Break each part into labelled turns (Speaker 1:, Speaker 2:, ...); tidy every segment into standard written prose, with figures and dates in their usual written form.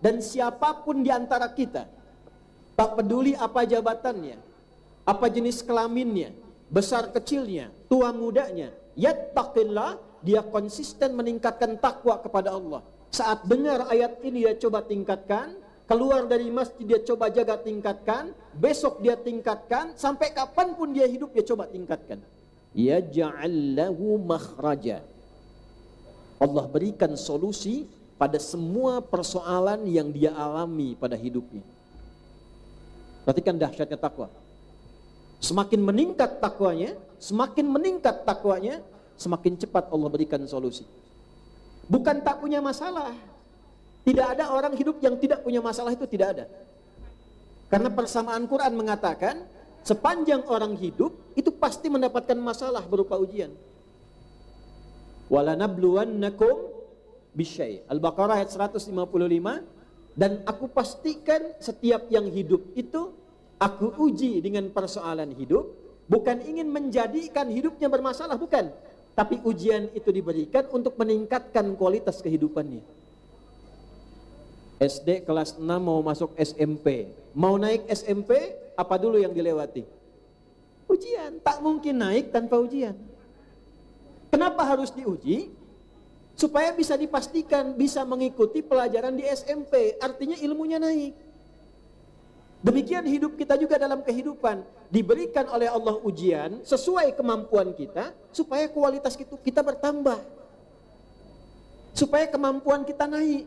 Speaker 1: dan siapapun di antara kita, tak peduli apa jabatannya, apa jenis kelaminnya, besar kecilnya, tua mudanya, yattaqillah, dia konsisten meningkatkan takwa kepada Allah. Saat dengar ayat ini dia coba tingkatkan, keluar dari masjid dia coba jaga tingkatkan, besok dia tingkatkan, sampai kapanpun dia hidup dia coba tingkatkan. Yaj'al lahu makhraja. Allah berikan solusi pada semua persoalan yang dia alami pada hidupnya. Perhatikan dahsyatnya takwa. Semakin meningkat takwanya, semakin cepat Allah berikan solusi. Bukan tak punya masalah. Tidak ada orang hidup yang tidak punya masalah, itu tidak ada. Karena persamaan Quran mengatakan, sepanjang orang hidup itu pasti mendapatkan masalah berupa ujian. Walanabluwannakum bisyai'. Al-Baqarah ayat 155. Dan aku pastikan setiap yang hidup itu aku uji dengan persoalan hidup, bukan ingin menjadikan hidupnya bermasalah, bukan. Tapi ujian itu diberikan untuk meningkatkan kualitas kehidupannya. SD kelas 6 mau masuk SMP. Mau naik SMP, apa dulu yang dilewati? Ujian. Tak mungkin naik tanpa ujian. Kenapa harus diuji? Supaya bisa dipastikan bisa mengikuti pelajaran di SMP. Artinya ilmunya naik. Demikian hidup kita juga dalam kehidupan. Diberikan oleh Allah ujian sesuai kemampuan kita, supaya kualitas kita bertambah, supaya kemampuan kita naik.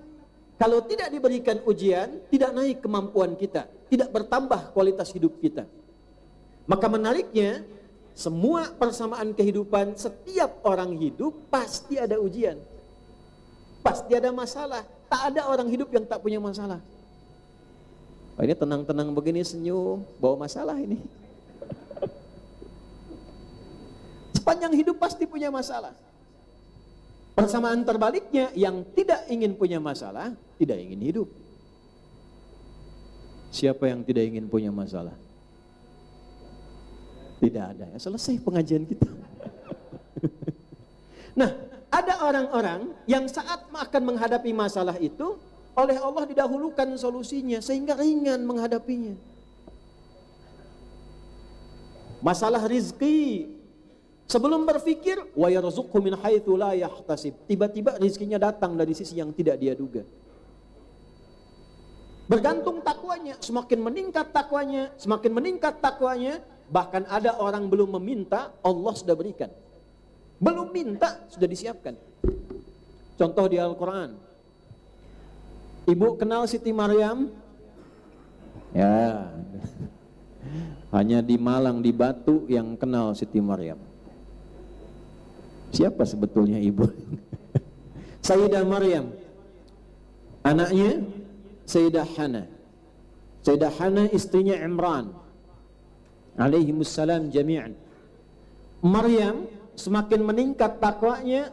Speaker 1: Kalau tidak diberikan ujian, tidak naik kemampuan kita, tidak bertambah kualitas hidup kita. Maka menariknya, semua persamaan kehidupan, setiap orang hidup pasti ada ujian, pasti ada masalah. Tak ada orang hidup yang tak punya masalah. Oh, ini tenang-tenang begini senyum, bawa masalah ini. Sepanjang hidup pasti punya masalah. Persamaan terbaliknya, yang tidak ingin punya masalah, tidak ingin hidup. Siapa yang tidak ingin punya masalah? Tidak ada. Ya, selesai pengajian kita. Nah, ada orang-orang yang saat akan menghadapi masalah itu, oleh Allah didahulukan solusinya, sehingga ringan menghadapinya. Masalah rizki, sebelum berpikir, wa yarzuqhu min haitsu la yahtasib, tiba-tiba rizkinya datang dari sisi yang tidak dia duga. Bergantung takwanya, semakin meningkat takwanya, bahkan ada orang belum meminta, Allah sudah berikan. Belum minta, sudah disiapkan. Contoh di Al-Quran. Ibu kenal Siti Maryam? Ya, hanya di Malang, di Batu yang kenal Siti Maryam. Siapa sebetulnya ibu? Sayyidah Maryam, anaknya Sayyidah Hana. Sayyidah Hana istrinya Imran alaihimussalam jami'an. Maryam semakin meningkat takwanya,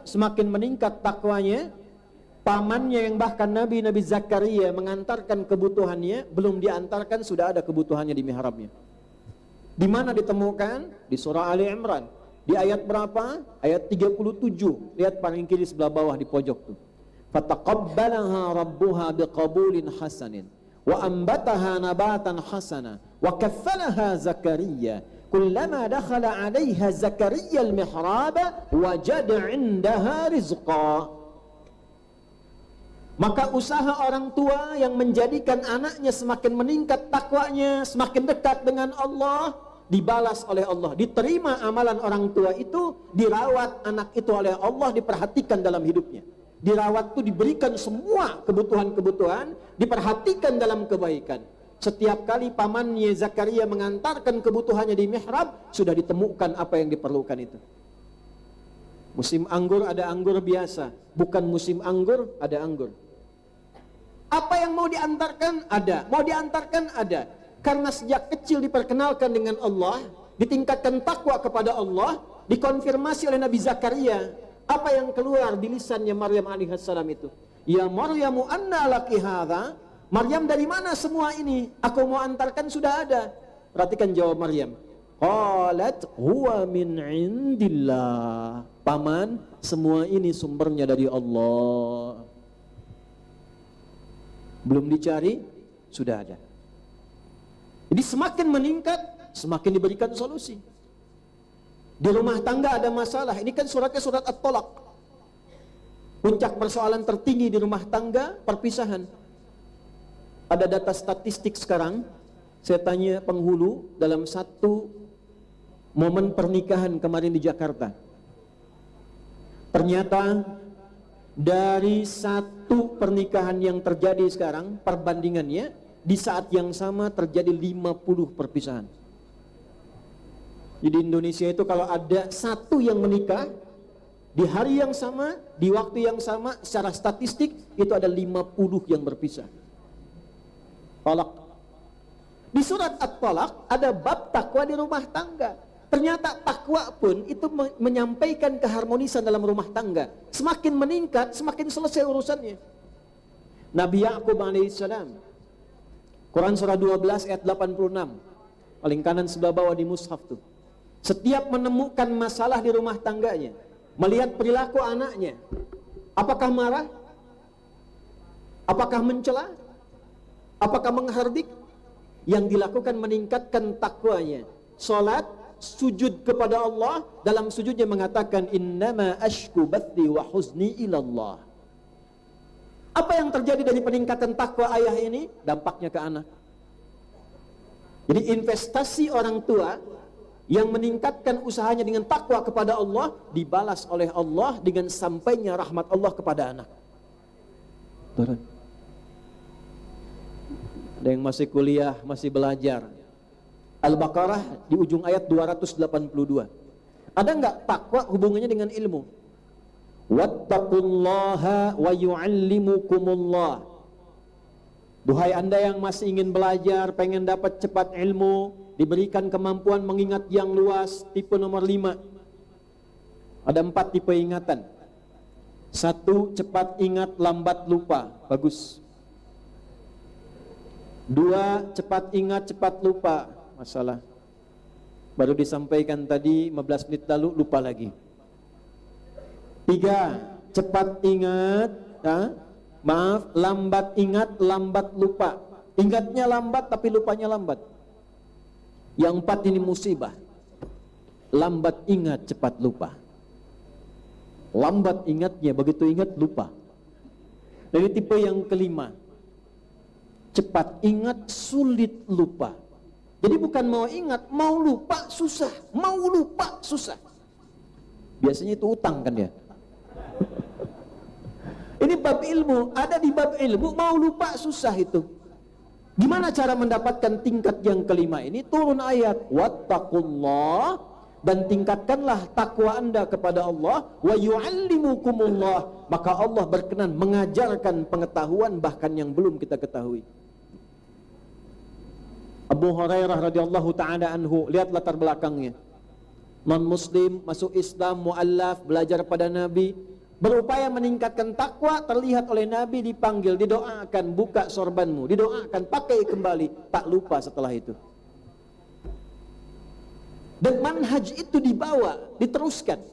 Speaker 1: pamannya yang bahkan Nabi Zakaria mengantarkan kebutuhannya, belum diantarkan sudah ada kebutuhannya di mihrabnya. Di mana ditemukan? Di surah Ali Imran. Di ayat berapa? Ayat 37. Lihat paling kiri sebelah bawah di pojok tuh. Fataqabbalaha rabbuha biqabulin hasanin wa ambataha nabatan hasana wa kaffalaha Zakaria. Kullama dakhala 'alaiha Zakaria al-mihraba wajada 'indaha rizqa. Maka usaha orang tua yang menjadikan anaknya semakin meningkat takwanya, semakin dekat dengan Allah, dibalas oleh Allah. Diterima amalan orang tua itu, dirawat anak itu oleh Allah, diperhatikan dalam hidupnya. Dirawat itu diberikan semua kebutuhan-kebutuhan, diperhatikan dalam kebaikan. Setiap kali pamannya Zakaria mengantarkan kebutuhannya di mihrab, sudah ditemukan apa yang diperlukan itu. Musim anggur ada anggur biasa, bukan musim anggur ada anggur. Apa yang mau diantarkan ada, mau diantarkan ada. Karena sejak kecil diperkenalkan dengan Allah, ditingkatkan takwa kepada Allah, dikonfirmasi oleh Nabi Zakaria. Apa yang keluar di lisannya Maryam alaihissalam itu? Ya Maryamu anna laki hadza? Maryam, dari mana semua ini? Aku mau antarkan sudah ada. Perhatikan jawab Maryam. Qalat huwa min indillah. Paman, semua ini sumbernya dari Allah. Belum dicari, sudah ada. Jadi semakin meningkat, semakin diberikan solusi. Di rumah tangga ada masalah. Ini kan suratnya surat At-Talaq. Puncak persoalan tertinggi di rumah tangga, perpisahan. Ada data statistik sekarang, saya tanya penghulu dalam satu momen pernikahan kemarin di Jakarta. Ternyata dari satu pernikahan yang terjadi sekarang, perbandingannya di saat yang sama terjadi 50 perpisahan. Jadi Indonesia itu kalau ada satu yang menikah di hari yang sama, di waktu yang sama, secara statistik itu ada 50 yang berpisah. Talak. Di surat At-Talaq ada bab takwa di rumah tangga. Ternyata takwa pun itu menyampaikan keharmonisan dalam rumah tangga. Semakin meningkat, semakin selesai urusannya. Nabi Ya'qub alaihissalam, Quran surah 12 ayat 86, paling kanan sebelah bawah di mushaf tuh. Setiap menemukan masalah di rumah tangganya, melihat perilaku anaknya, apakah marah? Apakah mencela? Apakah menghardik? Yang dilakukan meningkatkan takwanya. Salat, sujud kepada Allah, dalam sujudnya mengatakan innama ashku bathi wa huzni ilallah. Apa yang terjadi dari peningkatan takwa ayah ini? Dampaknya ke anak. Jadi investasi orang tua yang meningkatkan usahanya dengan takwa kepada Allah dibalas oleh Allah dengan sampainya rahmat Allah kepada anak. Turun. Ada yang masih kuliah, masih belajar. Al-Baqarah di ujung ayat 282. Ada enggak takwa hubungannya dengan ilmu? Wattaqullaha wa yu'allimukumullah. Duhai Anda yang masih ingin belajar, pengen dapat cepat ilmu, diberikan kemampuan mengingat yang luas, tipe nomor 5. Ada 4 tipe ingatan. 1, cepat ingat, lambat lupa. Bagus. 2, cepat ingat, cepat lupa. Masalah. Baru disampaikan tadi 15 menit lalu, lupa lagi. 3, cepat ingat, lambat ingat, lambat lupa. Ingatnya lambat tapi lupanya lambat. Yang 4 ini musibah. Lambat ingat, cepat lupa. Lambat ingatnya, begitu ingat lupa. Dari tipe yang kelima, cepat ingat, sulit lupa. Jadi bukan mau ingat, mau lupa susah. Mau lupa susah. Biasanya itu utang kan ya. Ini bab ilmu, ada di bab ilmu, mau lupa susah itu. Gimana cara mendapatkan tingkat yang kelima ini? Turun ayat, wattaqullah, dan tingkatkanlah takwa Anda kepada Allah, wa yu'allimukumullah, maka Allah berkenan mengajarkan pengetahuan bahkan yang belum kita ketahui. Abu Hurairah radhiyallahu taala anhu, lihat latar belakangnya. Non muslim masuk Islam, muallaf, belajar pada Nabi, berupaya meningkatkan takwa, terlihat oleh Nabi dipanggil, didoakan, buka sorbanmu, didoakan, pakai kembali, tak lupa setelah itu. Dan manhaj itu dibawa, diteruskan.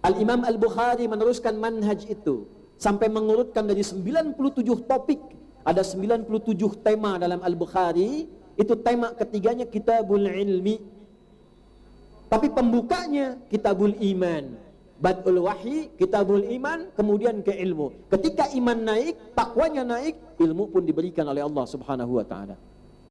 Speaker 1: Al-Imam Al-Bukhari meneruskan manhaj itu sampai mengurutkan dari 97 topik. Ada 97 tema dalam Al-Bukhari. Itu tema ketiganya kitabul ilmi. Tapi pembukanya kitabul iman. Bad'ul wahyi, kitabul iman, kemudian ke ilmu. Ketika iman naik, takwanya naik, ilmu pun diberikan oleh Allah Subhanahu wa taala.